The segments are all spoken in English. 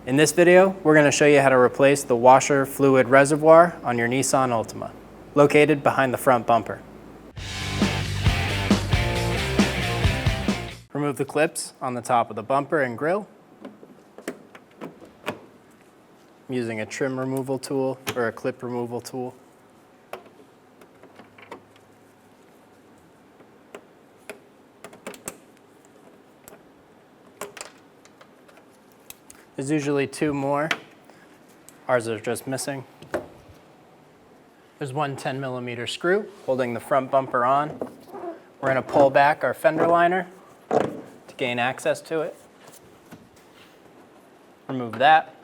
In this video, we're going to show you how to replace the washer fluid reservoir on your Nissan Altima, located behind the front bumper. Remove the clips on the top of the bumper and grille. I'm using a trim removal tool or a clip removal tool. There's usually two more. Ours are just missing. There's one 10mm screw holding the front bumper on. We're going to pull back our fender liner to gain access to it. Remove that.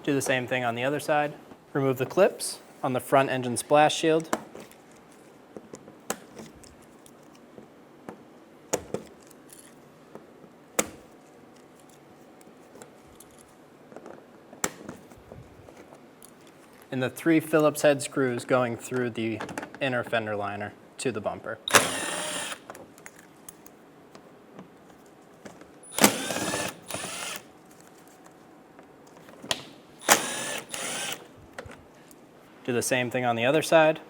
Do the same thing on the other side. Remove the clips on the front engine splash shield. And the 3 Phillips head screws going through the inner fender liner to the bumper. Do the same thing on the other side.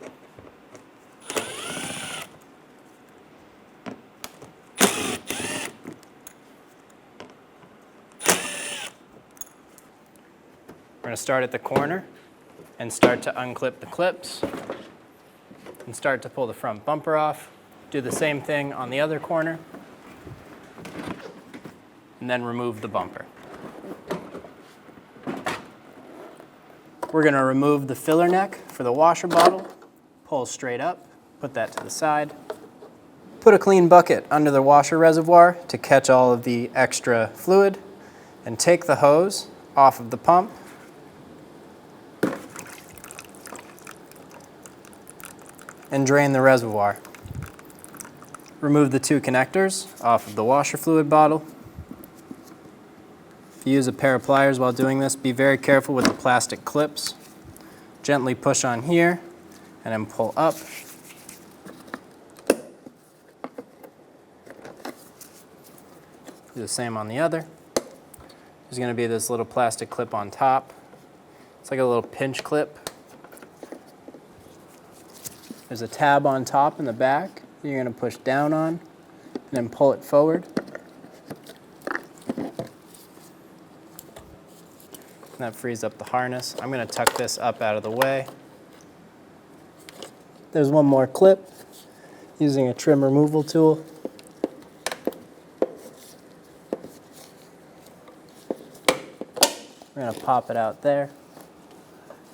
We're going to start at the corner and start to unclip the clips and start to pull the front bumper off. Do the same thing on the other corner and then remove the bumper. We're going to remove the filler neck for the washer bottle, pull straight up, put that to the side. Put a clean bucket under the washer reservoir to catch all of the extra fluid and take the hose off of the pump. And drain the reservoir. Remove the 2 connectors off of the washer fluid bottle. If you use a pair of pliers while doing this, be very careful with the plastic clips. Gently push on here and then pull up. Do the same on the other. There's going to be this little plastic clip on top. It's like a little pinch clip. There's a tab on top in the back that you're going to push down on and then pull it forward. And that frees up the harness. I'm going to tuck this up out of the way. There's one more clip using a trim removal tool. We're going to pop it out there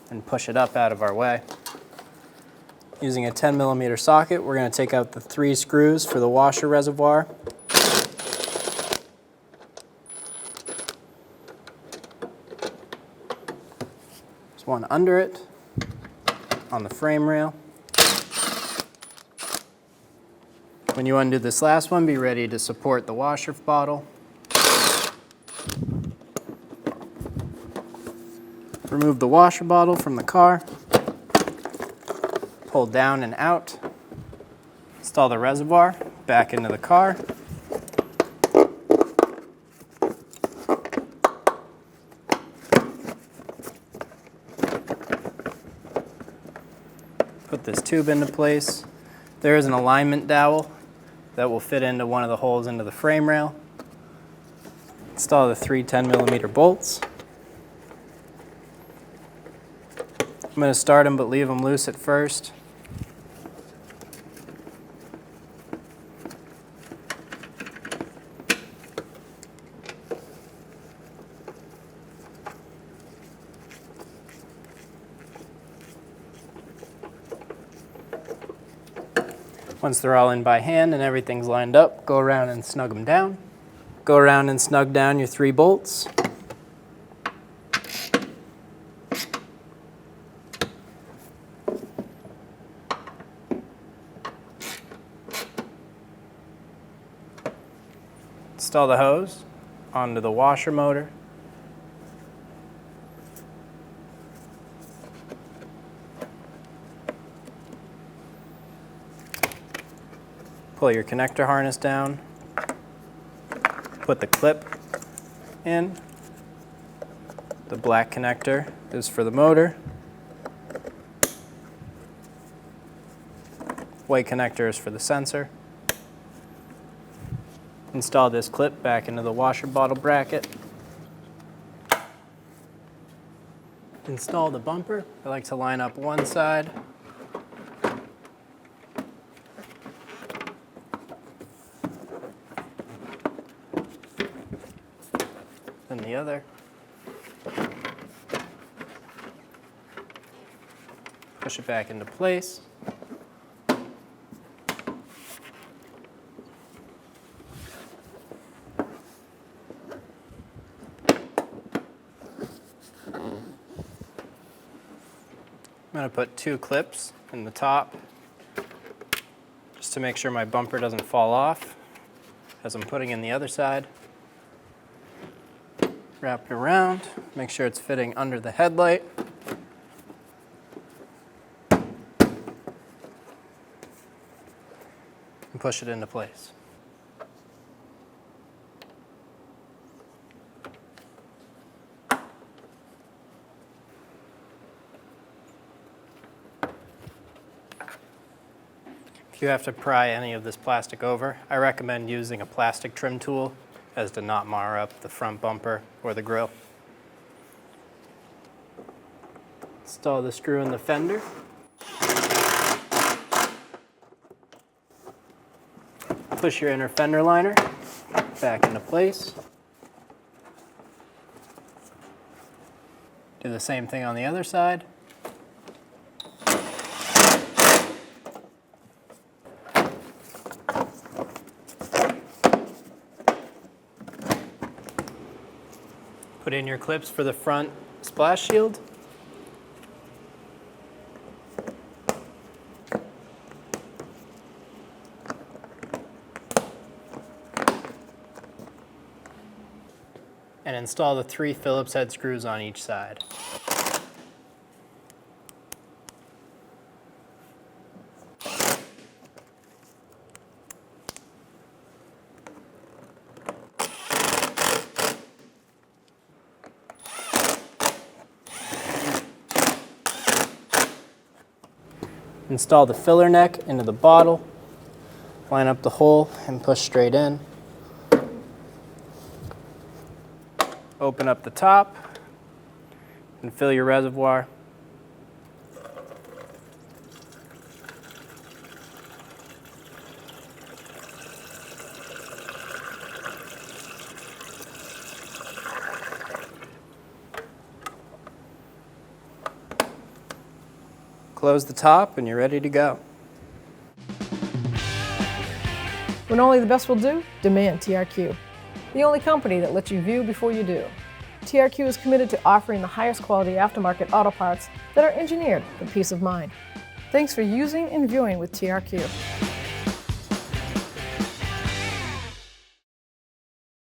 and push it up out of our way. Using a 10mm socket, we're going to take out the 3 screws for the washer reservoir. There's one under it on the frame rail. When you undo this last one, be ready to support the washer bottle. Remove the washer bottle from the car. Pull down and out. Install the reservoir back into the car. Put this tube into place. There is an alignment dowel that will fit into one of the holes into the frame rail. Install the 3 10mm bolts. I'm going to start them but leave them loose at first. Once they're all in by hand and everything's lined up, go around and snug them down. Go around and snug down your 3 bolts. Install the hose onto the washer motor. Pull your connector harness down. Put the clip in. The black connector is for the motor. White connector is for the sensor. Install this clip back into the washer bottle bracket. Install the bumper. I like to line up one side. Then the other. Push it back into place. I'm going to put 2 clips in the top just to make sure my bumper doesn't fall off as I'm putting in the other side. Wrap it around, make sure it's fitting under the headlight. And push it into place. If you have to pry any of this plastic over, I recommend using a plastic trim tool as to not mar up the front bumper or the grille. Install the screw in the fender. Push your inner fender liner back into place. Do the same thing on the other side. Put in your clips for the front splash shield. And install the 3 Phillips head screws on each side. Install the filler neck into the bottle, line up the hole and push straight in. Open up the top and fill your reservoir. Close the top and you're ready to go. When only the best will do, demand TRQ. The only company that lets you view before you do. TRQ is committed to offering the highest quality aftermarket auto parts that are engineered for peace of mind. Thanks for using and viewing with TRQ.